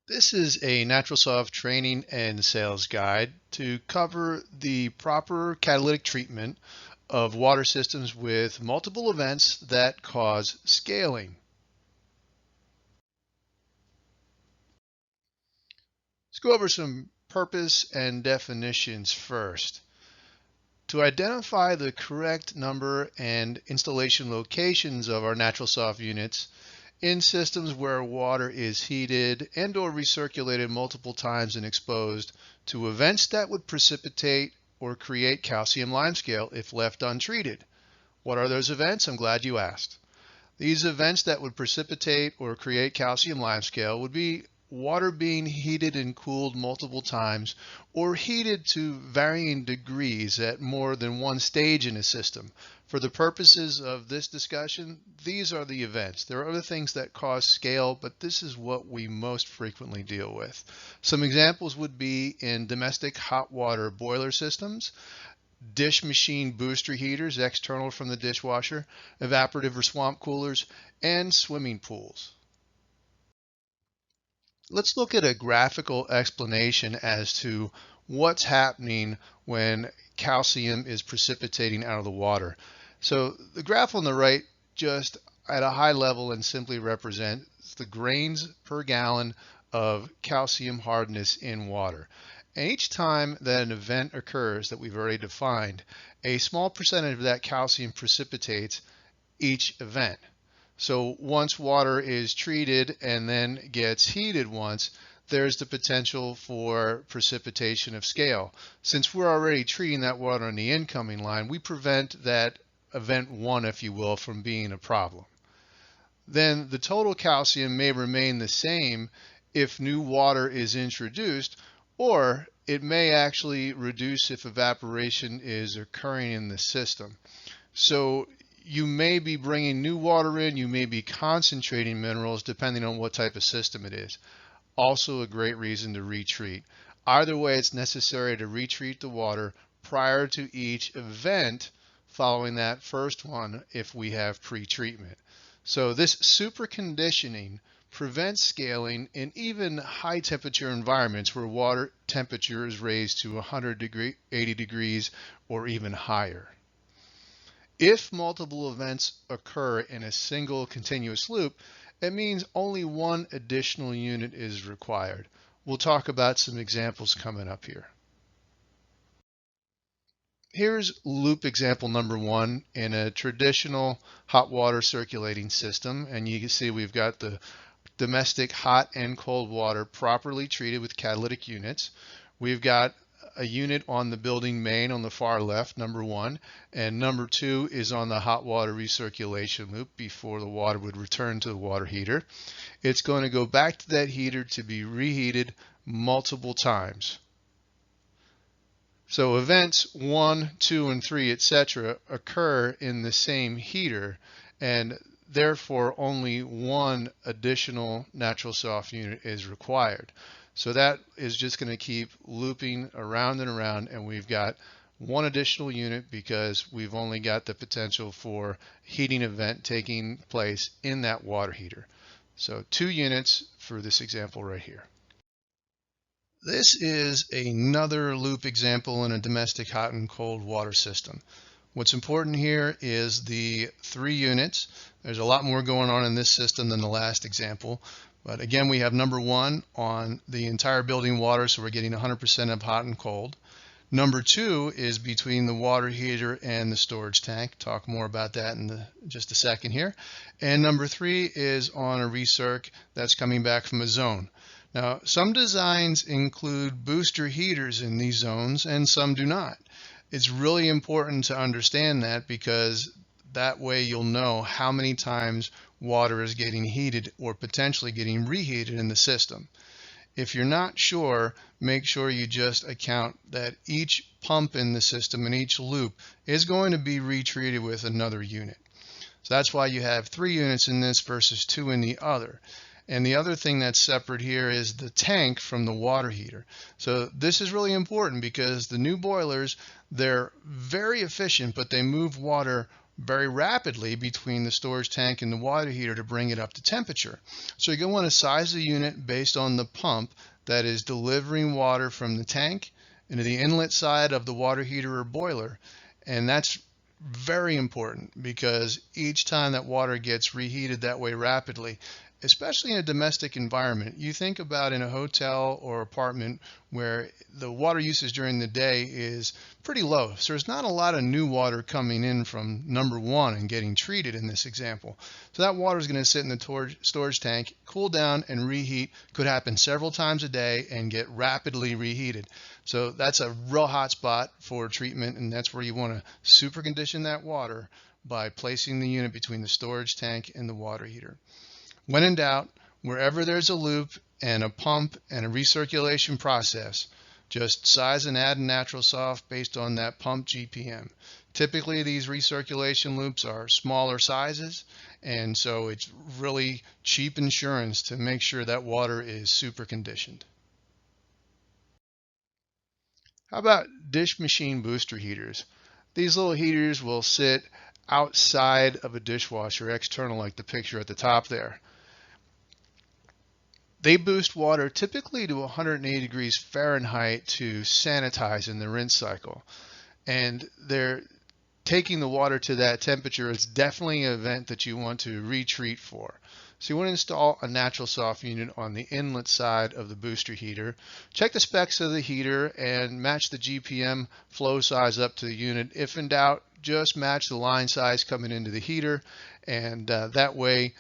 This is a NaturalSof training and sales guide to cover the proper catalytic treatment of water systems with multiple events that cause scaling. Let's go over some purpose and definitions first. To identify the correct number and installation locations of our NaturalSof units in systems where water is heated and or recirculated multiple times and exposed to events that would precipitate or create calcium limescale if left untreated. What are those events? I'm glad you asked. These events that would precipitate or create calcium limescale would be water being heated and cooled multiple times or heated to varying degrees at more than one stage in a system. For the purposes of this discussion, these are the events. There are other things that cause scale, but this is what we most frequently deal with. Some examples would be in domestic hot water boiler systems, dish machine booster heaters external from the dishwasher, evaporative or swamp coolers, and swimming pools. Let's look at a graphical explanation as to what's happening when calcium is precipitating out of the water. So the graph on the right just at a high level and simply represents the grains per gallon of calcium hardness in water. And each time that an event occurs that we've already defined, a small percentage of that calcium precipitates each event. So once water is treated and then gets heated once, there's the potential for precipitation of scale. Since we're already treating that water on the incoming line, we prevent that event one, if you will, from being a problem. Then the total calcium may remain the same if new water is introduced, or it may actually reduce if evaporation is occurring in the system. So you may be bringing new water in, you may be concentrating minerals depending on what type of system it is. Also a great reason to retreat. Either way, it's necessary to retreat the water prior to each event following that first one if we have pre-treatment. So this super conditioning prevents scaling in even high temperature environments where water temperature is raised to 80 degrees or even higher. If multiple events occur in a single continuous loop, it means only one additional unit is required. We'll talk about some examples coming up here. Here's loop example number one in a traditional hot water circulating system. And you can see we've got the domestic hot and cold water properly treated with catalytic units. We've got a unit on the building main on the far left, number one, and number two is on the hot water recirculation loop before the water would return to the water heater. It's going to go back to that heater to be reheated multiple times. So events 1, 2, and 3, etc. occur in the same heater, and therefore only one additional NaturalSof unit is required. So that is just going to keep looping around and around, and we've got one additional unit because we've only got the potential for heating event taking place in that water heater. So 2 units for this example right here. This is another loop example in a domestic hot and cold water system. What's important here is the 3 units. There's a lot more going on in this system than the last example. But again, we have number 1 on the entire building water, so we're getting 100% of hot and cold. Number 2 is between the water heater and the storage tank. Talk more about that in just a second here. And number 3 is on a recirc that's coming back from a zone. Now, some designs include booster heaters in these zones and some do not. It's really important to understand that because that way you'll know how many times water is getting heated or potentially getting reheated in the system. If you're not sure, make sure you just account that each pump in the system and each loop is going to be retreated with another unit. So that's why you have 3 units in this versus 2 in the other. And the other thing that's separate here is the tank from the water heater. So this is really important because the new boilers, they're very efficient, but they move water very rapidly between the storage tank and the water heater to bring it up to temperature. So you're going to want to size the unit based on the pump that is delivering water from the tank into the inlet side of the water heater or boiler. And that's very important because each time that water gets reheated that way rapidly, especially in a domestic environment, you think about in a hotel or apartment where the water usage during the day is pretty low. So there's not a lot of new water coming in from number one and getting treated in this example. So that water is going to sit in the storage tank, cool down, and reheat. Could happen several times a day and get rapidly reheated. So that's a real hot spot for treatment, and that's where you want to super condition that water by placing the unit between the storage tank and the water heater. When in doubt, wherever there's a loop and a pump and a recirculation process, just size and add a Natural Sof based on that pump GPM. Typically, these recirculation loops are smaller sizes, and so it's really cheap insurance to make sure that water is super conditioned. How about dish machine booster heaters? These little heaters will sit outside of a dishwasher, external like the picture at the top there. They boost water typically to 180 degrees Fahrenheit to sanitize in the rinse cycle. And they're taking the water to that temperature is definitely an event that you want to retreat for. So you want to install a Natural Sof unit on the inlet side of the booster heater. Check the specs of the heater and match the GPM flow size up to the unit. If in doubt, just match the line size coming into the heater, and that way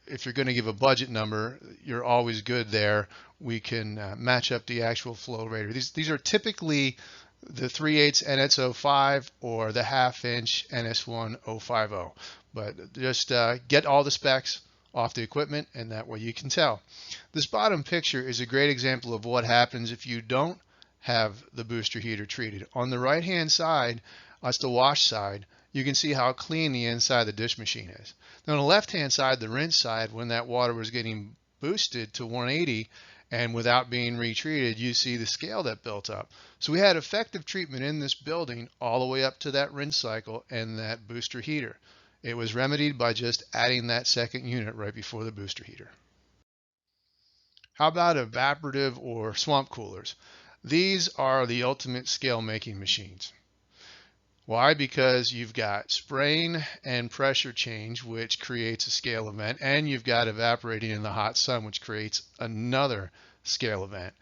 if you're going to give a budget number, you're always good there. We can match up the actual flow rate. These are typically the 3/8 NS05 or the 1/2 inch NS1 050. But just get all the specs off the equipment, and that way you can tell. This bottom picture is a great example of what happens if you don't have the booster heater treated. On the right hand side, that's the wash side, you can see how clean the inside of the dish machine is. Now on the left hand side, the rinse side, when that water was getting boosted to 180 and without being retreated, you see the scale that built up. So we had effective treatment in this building all the way up to that rinse cycle and that booster heater. It was remedied by just adding that second unit right before the booster heater. How about evaporative or swamp coolers? These are the ultimate scale making machines. Why? Because you've got spraying and pressure change, which creates a scale event, and you've got evaporating in the hot sun, which creates another scale event.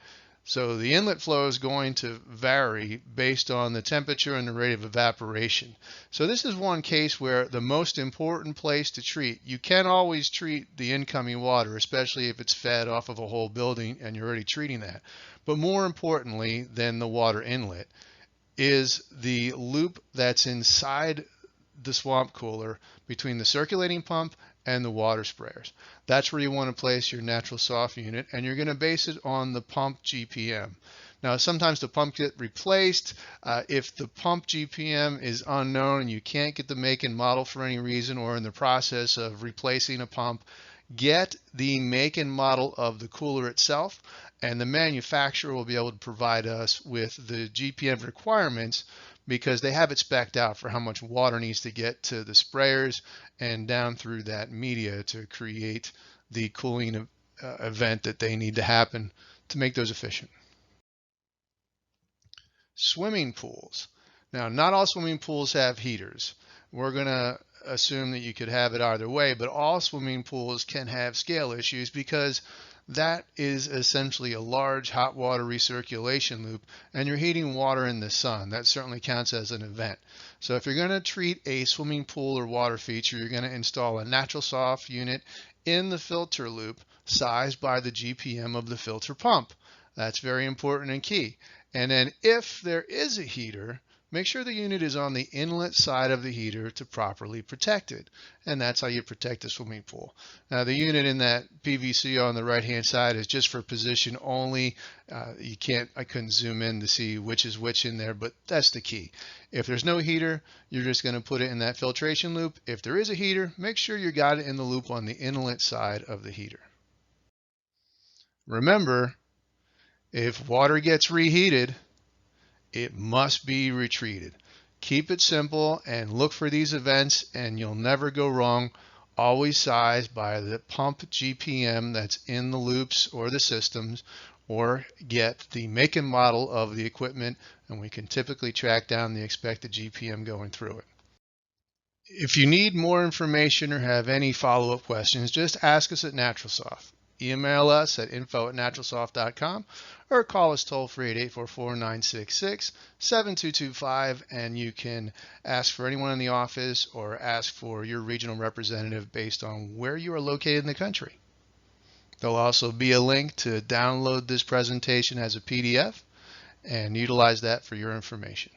So the inlet flow is going to vary based on the temperature and the rate of evaporation. So this is one case where the most important place to treat, you can always treat the incoming water, especially if it's fed off of a whole building and you're already treating that. But more importantly than the water inlet is the loop that's inside the swamp cooler between the circulating pump and the water sprayers. That's where you want to place your Natural Sof unit, and you're going to base it on the pump GPM. Now, sometimes the pump gets replaced. If the pump GPM is unknown and you can't get the make and model for any reason, or in the process of replacing a pump, get the make and model of the cooler itself, and the manufacturer will be able to provide us with the GPM requirements because they have it spec'd out for how much water needs to get to the sprayers and down through that media to create the cooling event that they need to happen to make those efficient. Swimming pools. Now, not all swimming pools have heaters. We're going to assume that you could have it either way, but all swimming pools can have scale issues because that is essentially a large hot water recirculation loop, and you're heating water in the sun. That certainly counts as an event. So if you're going to treat a swimming pool or water feature, you're going to install a Natural Sof unit in the filter loop sized by the GPM of the filter pump. That's very important and key. And then if there is a heater, make sure the unit is on the inlet side of the heater to properly protect it. And that's how you protect the swimming pool. Now the unit in that PVC on the right hand side is just for position only. I couldn't zoom in to see which is which in there, but that's the key. If there's no heater, you're just going to put it in that filtration loop. If there is a heater, make sure you got it in the loop on the inlet side of the heater. Remember, if water gets reheated, it must be retreated. Keep it simple and look for these events, and you'll never go wrong. Always size by the pump GPM that's in the loops or the systems, or get the make and model of the equipment, and we can typically track down the expected GPM going through it. If you need more information or have any follow-up questions, just ask us at NaturalSof. Email us at info@naturalsof.com or call us toll-free at 844-966-7225, and you can ask for anyone in the office or ask for your regional representative based on where you are located in the country. There'll also be a link to download this presentation as a PDF and utilize that for your information.